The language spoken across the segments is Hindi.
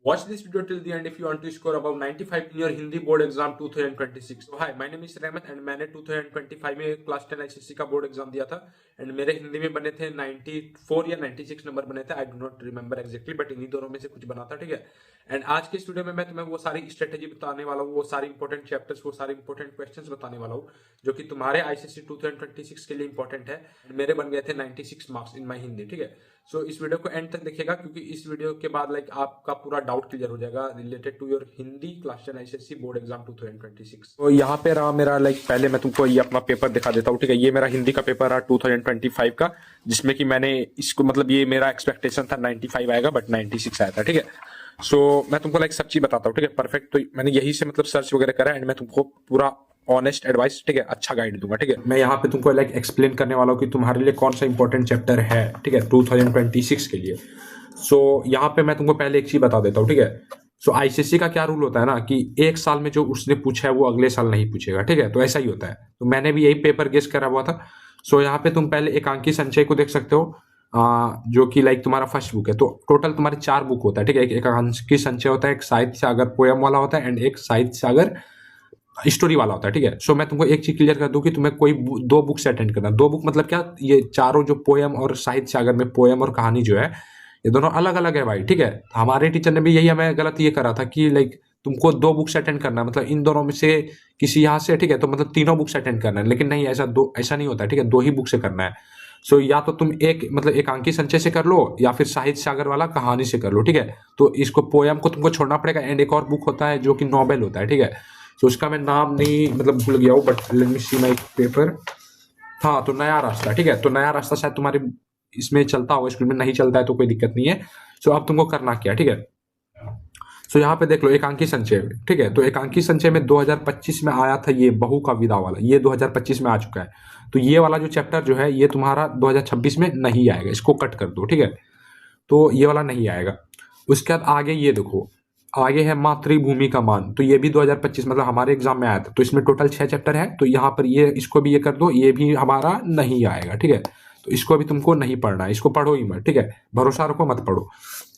Watch this video till the end if you want to score above 95 in your Hindi board exam 2026. So hi, my name is Rahmat and मैंने 2025 में क्लास 10 आईसीएससी का बोर्ड एग्जाम दिया था एंड मेरे हिंदी में बने थे 94 या 96 नंबर बने थे। I do not remember exactly, but इन्हीं दोनों में से कुछ बना था, ठीक है। एंड आज के इस वीडियो में मैं तुम्हें वो सारी स्ट्रेटेजी बताने वाला हूँ, वो सारे इंपॉर्टेंट चैप्टर्स, वो सारे इंपॉर्टेंट क्वेश्चंस बताने वाला हूँ जो कि तुम्हारे आईसीएससी 2026 के लिए इंपॉर्टेंट है। मेरे बन गए थे 96 मार्क्स इन माई हिंदी, ठीक है। सो इस वीडियो को एंड तक देखिएगा क्योंकि इस वीडियो के बाद आपका पूरा डाउट क्लियर हो जाएगा related to your Hindi class 10 ICSE board exam 2026। तो यहाँ पे रहा मेरा पहले मैं तुमको ये अपना पेपर दिखा देता हूँ, ठीक है। ये मेरा हिंदी का पेपर रहा 2025 का, जिसमें कि मैंने इसको ये मेरा एक्सपेक्टेशन था 95 आएगा बट 96 आया था, ठीक है। सो मैं तुमको सब चीज बताता हूँ, ठीक है, परफेक्ट। तो मैंने यही से सर्च वगैरह करा एंड मैं तुमको पूरा ऑनेस्ट एडवाइस, ठीक है, अच्छा गाइड दूंगा, ठीक है। मैं यहाँ पे तुमको एक्सप्लेन करने वाला हूँ कि तुम्हारे लिए कौन सा इंपॉर्टेंट चैप्टर है, ठीक है, 2026 के लिए। सो यहाँ पे मैं तुमको पहले एक चीज बता देता हूँ, ठीक है। सो आईसीएससी का क्या रूल होता है ना कि एक साल में जो उसने पूछा है वो अगले साल नहीं पूछेगा, ठीक है। तो ऐसा ही होता है। तो मैंने भी यही पेपर गेस करा हुआ था। सो यहाँ पे तुम पहले एकांकी संचय को देख सकते हो, जो कि तुम्हारा फर्स्ट बुक है। तो टोटल तुम्हारे 4 बुक होता है, ठीक है। एक एकांकी संचय होता है, एक साहित्य सागर पोयम वाला होता है एंड एक साहित्य सागर स्टोरी वाला होता है, ठीक है। सो मैं तुमको एक चीज क्लियर कर दूं कि तुम्हें कोई 2 बुक से अटेंड करना। 2 बुक मतलब क्या, ये चारों जो पोयम और साहित्य सागर में पोयम और कहानी जो है ये दोनों अलग अलग है भाई, ठीक है। हमारे टीचर ने भी यही हमें गलत ये करा था कि तुमको 2 बुक से अटेंड करना है, मतलब इन दोनों में से किसी यहाँ से, ठीक है। तो तीनों बुक से अटेंड करना है, लेकिन नहीं, ऐसा नहीं होता है, ठीक है। 2 ही बुक से करना है। सो या तो तुम एकांकी संचय से कर लो या फिर साहित्य सागर वाला कहानी से कर लो, ठीक है। तो इसको पोयम को तुमको छोड़ना पड़ेगा एंड एक और बुक होता है जो कि नॉवेल होता है, ठीक है। तो उसका मैं नाम नहीं भूल गया हूँ, but let me see my paper. हाँ, तो नया रास्ता, ठीक है। तो नया रास्ता शायद तुम्हारे इसमें चलता होगा, स्कूल में नहीं चलता है तो कोई दिक्कत नहीं है। सो अब तुमको करना क्या, ठीक है। सो यहाँ पे देख लो एकांकी संचय, ठीक है। तो एकांकी संचय में 2025 में आया था ये बहू का विदा वाला, ये 2025 में आ चुका है। तो ये वाला जो चैप्टर जो है ये तुम्हारा 2026 में नहीं आएगा, इसको कट कर दो, ठीक है। तो ये वाला नहीं आएगा। उसके बाद आगे ये देखो, आगे है मातृभूमि का मान। तो ये भी 2025 हमारे एग्जाम में आया था। तो इसमें टोटल 6 चैप्टर है। तो यहाँ पर ये इसको भी ये कर दो, ये भी हमारा नहीं आएगा, ठीक है। तो इसको भी तुमको नहीं पढ़ना है, इसको पढ़ो ही मत, ठीक है। भरोसा रखो, मत पढ़ो।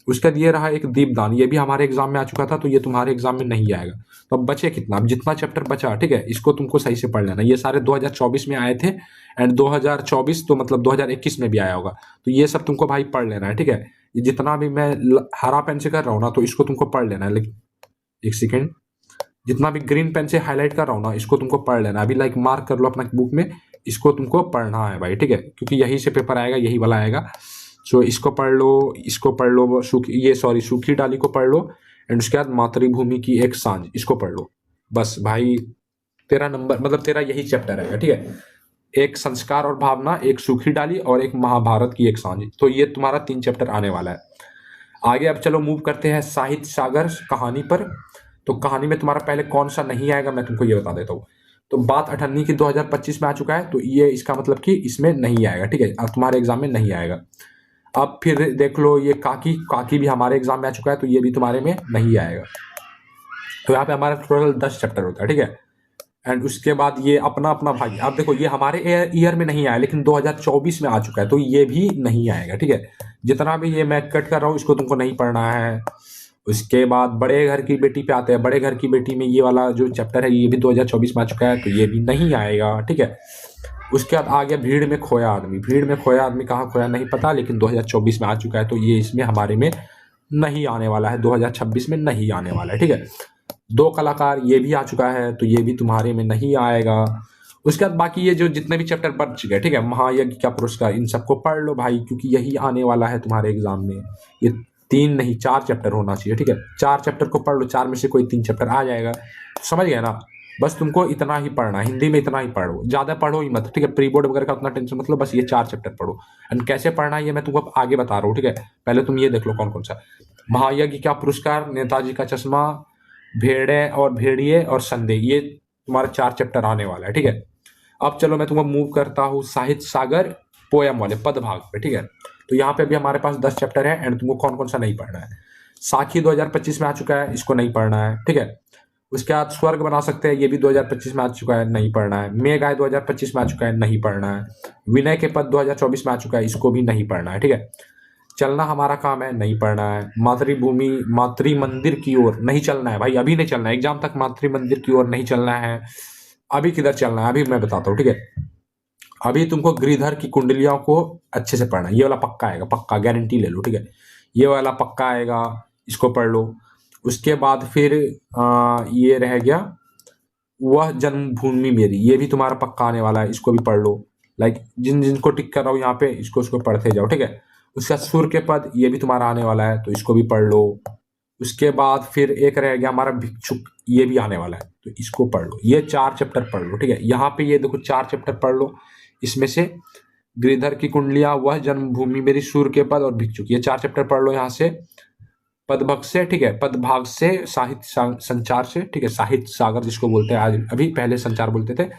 उसके बाद ये रहा एक दीपदान, ये भी हमारे एग्जाम में आ चुका था। तो ये तुम्हारे एग्जाम में नहीं आएगा। तो अब बचे कितना, अब जितना चैप्टर बचा, ठीक है, इसको तुमको सही से पढ़ लेना। ये सारे 2024 में आए थे एंड 2024 तो 2021 में भी आया होगा। तो ये सब तुमको भाई पढ़ लेना है, ठीक है। ये जितना भी मैं हरा पेन से कर रहा हूँ ना, तो इसको तुमको पढ़ लेना है। लेकिन एक सेकेंड, जितना भी ग्रीन पेन से हाईलाइट कर रहा हूँ ना, इसको तुमको पढ़ लेना है। अभी मार्क कर लो अपना बुक में, इसको तुमको पढ़ना है भाई, ठीक है, क्योंकि यही से पेपर आएगा, यही वाला आएगा। सो इसको पढ़ लो, इसको पढ़ लो, सूखी डाली को पढ़ लो एंड उसके बाद मातृभूमि की एक सांझ, इसको पढ़ लो। बस भाई, तेरा नंबर तेरा यही चैप्टर रहेगा, ठीक है। एक संस्कार और भावना, एक सूखी डाली और एक महाभारत की एक सांझ। तो ये तुम्हारा 3 चैप्टर आने वाला है। आगे अब चलो मूव करते हैं साहित्य सागर कहानी पर। तो कहानी में तुम्हारा पहले कौन सा नहीं आएगा मैं तुमको ये बता देता हूँ। तो बात अठन्नी की 2025 में आ चुका है, तो ये इसका मतलब कि इसमें नहीं आएगा, ठीक है। अब तुम्हारे एग्जाम में नहीं आएगा। अब फिर देख लो ये काकी भी हमारे एग्जाम में आ चुका है, तो ये भी तुम्हारे में नहीं आएगा। तो यहाँ पे हमारा टोटल 10 चैप्टर होता है, ठीक है। एंड उसके बाद ये अपना अपना भाई, अब देखो ये हमारे ईयर में नहीं आया लेकिन 2024 में आ चुका है, तो ये भी नहीं आएगा, ठीक है। जितना भी ये मैं कट कर रहा हूँ इसको तुमको नहीं पढ़ना है। उसके बाद बड़े घर की बेटी पे आते हैं। बड़े घर की बेटी में ये वाला जो चैप्टर है ये भी 2024 में आ चुका है, तो ये भी नहीं आएगा, ठीक है। उसके बाद आ गया भीड़ में खोया आदमी। भीड़ में खोया आदमी कहाँ खोया नहीं पता, लेकिन 2024 में आ चुका है, तो ये इसमें हमारे में नहीं आने वाला है, 2026 में नहीं आने वाला है, ठीक है। 2 कलाकार ये भी आ चुका है, तो ये भी तुम्हारे में नहीं आएगा। उसके बाद बाकी ये जो जितने भी चैप्टर बच चुके हैं, ठीक है, महायज्ञ का पुरस्कार, इन सबको पढ़ लो भाई, क्योंकि यही आने वाला है तुम्हारे एग्जाम में। ये 3 नहीं 4 चैप्टर होना चाहिए, ठीक है। 4 चैप्टर को पढ़ लो, 4 में से कोई 3 चैप्टर आ जाएगा, समझ गए ना। बस तुमको इतना ही पढ़ना है, हिंदी में इतना ही पढ़ो, ज्यादा पढ़ो ही मत, ठीक है। प्री बोर्ड वगैरह का उतना टेंशन मतलब, बस ये 4 चैप्टर पढ़ो। एंड कैसे पढ़ना है ये मैं तुमको आगे बता रहा हूँ, ठीक है। पहले तुम ये देख लो कौन कौन सा। महायज्ञ का पुरस्कार, नेताजी का चश्मा, भेड़े और भेड़िए और संदेह, ये तुम्हारा 4 चैप्टर आने वाला है, ठीक है। अब चलो मैं तुमको मूव करता हूँ साहित्य सागर पोयम वाले पद भाग पे, ठीक है। तो यहाँ पे भी हमारे पास 10 चैप्टर है एंड तुमको कौन कौन सा नहीं पढ़ना है। साखी 2025 में आ चुका है, इसको नहीं पढ़ना है, ठीक है। उसके बाद स्वर्ग बना सकते हैं, ये भी 2025 में आ चुका है, नहीं पढ़ना है। मेघ आय 2025 में आ चुका है, नहीं पढ़ना है। विनय के पद 2024 में आ चुका है, इसको भी नहीं पढ़ना है, ठीक है। चलना हमारा काम है, नहीं पढ़ना है। मातृभूमि मातृ मंदिर की ओर नहीं चलना है भाई, अभी नहीं चलना है, एग्जाम तक मातृ मंदिर की ओर नहीं चलना है। अभी किधर चलना है, अभी मैं बताता हूँ, ठीक है। अभी तुमको गिरिधर की कुंडलियों को अच्छे से पढ़ना है, ये वाला पक्का आएगा, पक्का गारंटी ले लो, ठीक है। ये वाला पक्का आएगा, इसको पढ़ लो। उसके बाद फिर ये रह गया वह जन्मभूमि मेरी, ये भी तुम्हारा पक्का आने वाला है, इसको भी पढ़ लो। लाइक जिन जिनको टिक कर रहा हूँ यहाँ पे, इसको इसको पढ़ते जाओ, ठीक है। उसका सुर के पद, ये भी तुम्हारा आने वाला है, तो इसको भी पढ़ लो। उसके बाद फिर एक रह गया हमारा भिक्षुक, ये भी आने वाला है, तो इसको पढ़ लो। ये 4 चैप्टर पढ़ लो, ठीक है। यहाँ पे ये देखो 4 चैप्टर पढ़ लो। इसमें से गिरिधर की कुंडलियां, वह जन्मभूमि मेरी, सूर्य के पद और भिक्षुक, ये 4 चैप्टर पढ़ लो यहाँ से। पदभग से, ठीक है, पदभाग से, साहित्य संचार से, ठीक है, साहित्य सागर जिसको बोलते हैं आज, अभी पहले संचार बोलते थे।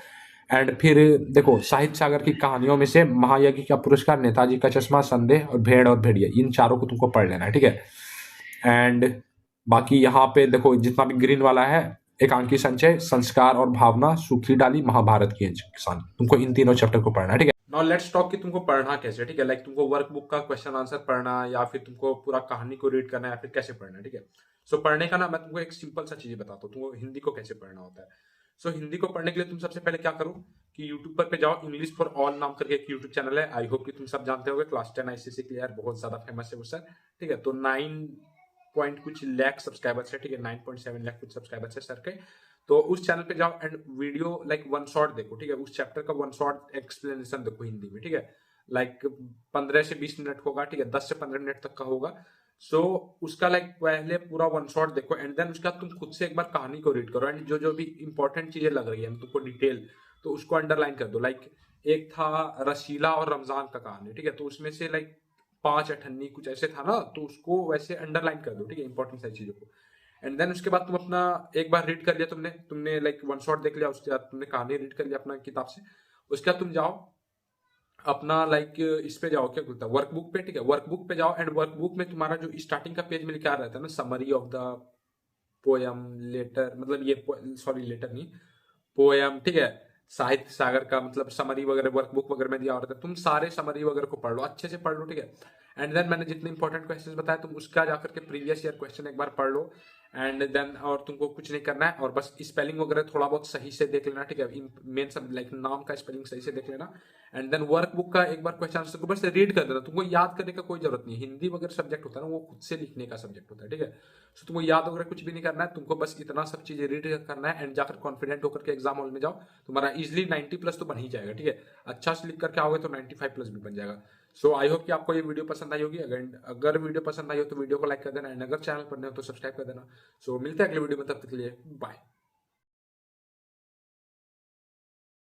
एंड फिर देखो साहित्य सागर की कहानियों में से महायज्ञ का पुरस्कार, नेताजी का चश्मा, संदेह और भेड़ और भेड़िया, इन चारों को तुमको पढ़ लेना है, ठीक है। एंड बाकी यहाँ पे देखो जितना भी ग्रीन वाला है, एकांकी संचय, संस्कार और भावना, सूखी डाली, महाभारत की किसान, तुमको इन तीनों चैप्टर को पढ़ना है, ठीक है। नाउ लेट्स टॉक कि तुमको पढ़ना कैसे, ठीक है। लाइक तुमको वर्कबुक का क्वेश्चन आंसर पढ़ना, या फिर तुमको पूरा कहानी को रीड करना, या फिर कैसे पढ़ना है, ठीक है। सो पढ़ने का ना मैं तुमको एक सिंपल सा चीज बताता हूँ, तुमको हिंदी को कैसे पढ़ना होता है। सो हिंदी को पढ़ने के लिए तुम सबसे पहले क्या करो कि यूट्यूब पर पे जाओ, इंग्लिश फॉर ऑल नाम करके एक यूट्यूब चैनल है, आई होप कि तुम सब जानते होगे, क्लास 10 आईसीएसई क्लियर, बहुत ज्यादा फेमस है वो सर, ठीक है। तो 9 पॉइंट कुछ लाख सब्सक्राइबर्स है, ठीक है, 9.7 लाख कुछ सब्सक्राइबर्स है सर के। तो उस चैनल पे जाओ and video like one shot देखो, ठीक है, उस चैप्टर का वन शॉट एक्सप्लेनेशन देखो हिंदी में, ठीक है। लाइक 15 से 20 मिनट होगा, ठीक है, 10 से 15 मिनट तक का होगा। सो उसका लाइक पहले पूरा वन शॉट देखो, एंड देन उसका तुम खुद से एक बार कहानी को रीड करो, एंड जो जो भी इंपॉर्टेंट चीजें लग रही है तुमको डिटेल, तो उसको अंडरलाइन कर दो। लाइक एक था रसीला और रमजान का कहानी, ठीक है, तो उसमें से लाइक 5 अठन्नी कुछ ऐसे था ना, तो उसको वैसे अंडरलाइन कर दो, ठीक है, इंपॉर्टेंट सारी चीजों को। एंड देन उसके बाद तुम अपना एक बार रीड कर लिया तुमने तुमने लाइक वन शॉट देख लिया, उसके बाद तुमने कहानी रीड कर लिया अपना किताब से। उसके बाद तुम जाओ अपना लाइक इस पे जाओ, क्या बोलता है, वर्कबुक पे, ठीक है, वर्कबुक पे जाओ। एंड वर्कबुक में तुम्हारा जो स्टार्टिंग का पेज में क्या रहता है ना, summary of the poem, letter, मतलब ये सॉरी लेटर नहीं, पोयम, ठीक है, साहित्य सागर का मतलब समरी वगैरह वर्कबुक वगैरह में दिया होता है, तुम सारे समरी वगैरह को पढ़ लो, अच्छे से पढ़ लो, ठीक है। एंड देन मैंने जितने इंपॉर्टेंट क्वेश्चन बताया तुम उसका जाकर के प्रीवियस ईयर क्वेश्चन एक बार पढ़ लो। एंड देन और तुमको कुछ नहीं करना है, और बस स्पेलिंग वगैरह थोड़ा बहुत सही से देख लेना, ठीक है, मेन सब लाइक नाम का स्पेलिंग सही से देख लेना। एंड देन वर्कबुक का एक बार क्वेश्चन आंसर को बस रीड कर देना, तुमको याद करने का कोई जरूरत नहीं है। हिंदी वगैरह सब्जेक्ट होता है ना, वो खुद से लिखने का सब्जेक्ट होता है, ठीक है। सो तुमको याद वगैरह कुछ भी नहीं करना है, तुमको बस इतना सब चीजें रीड करना है, एंड जाकर कॉन्फिडेंट होकर के एग्जाम हॉल में जाओ, तुम्हारा इजिली 90 प्लस तो बन ही जाएगा, ठीक है। अच्छा से लिख करके आओगे तो 95 प्लस भी बन जाएगा। सो आई होप कि आपको ये वीडियो पसंद आई होगी। अगर वीडियो पसंद आई हो तो वीडियो को लाइक कर देना, एंड अगर चैनल पर नए हो तो सब्सक्राइब कर देना। सो मिलते हैं अगले वीडियो में, तब तक के लिए बाय।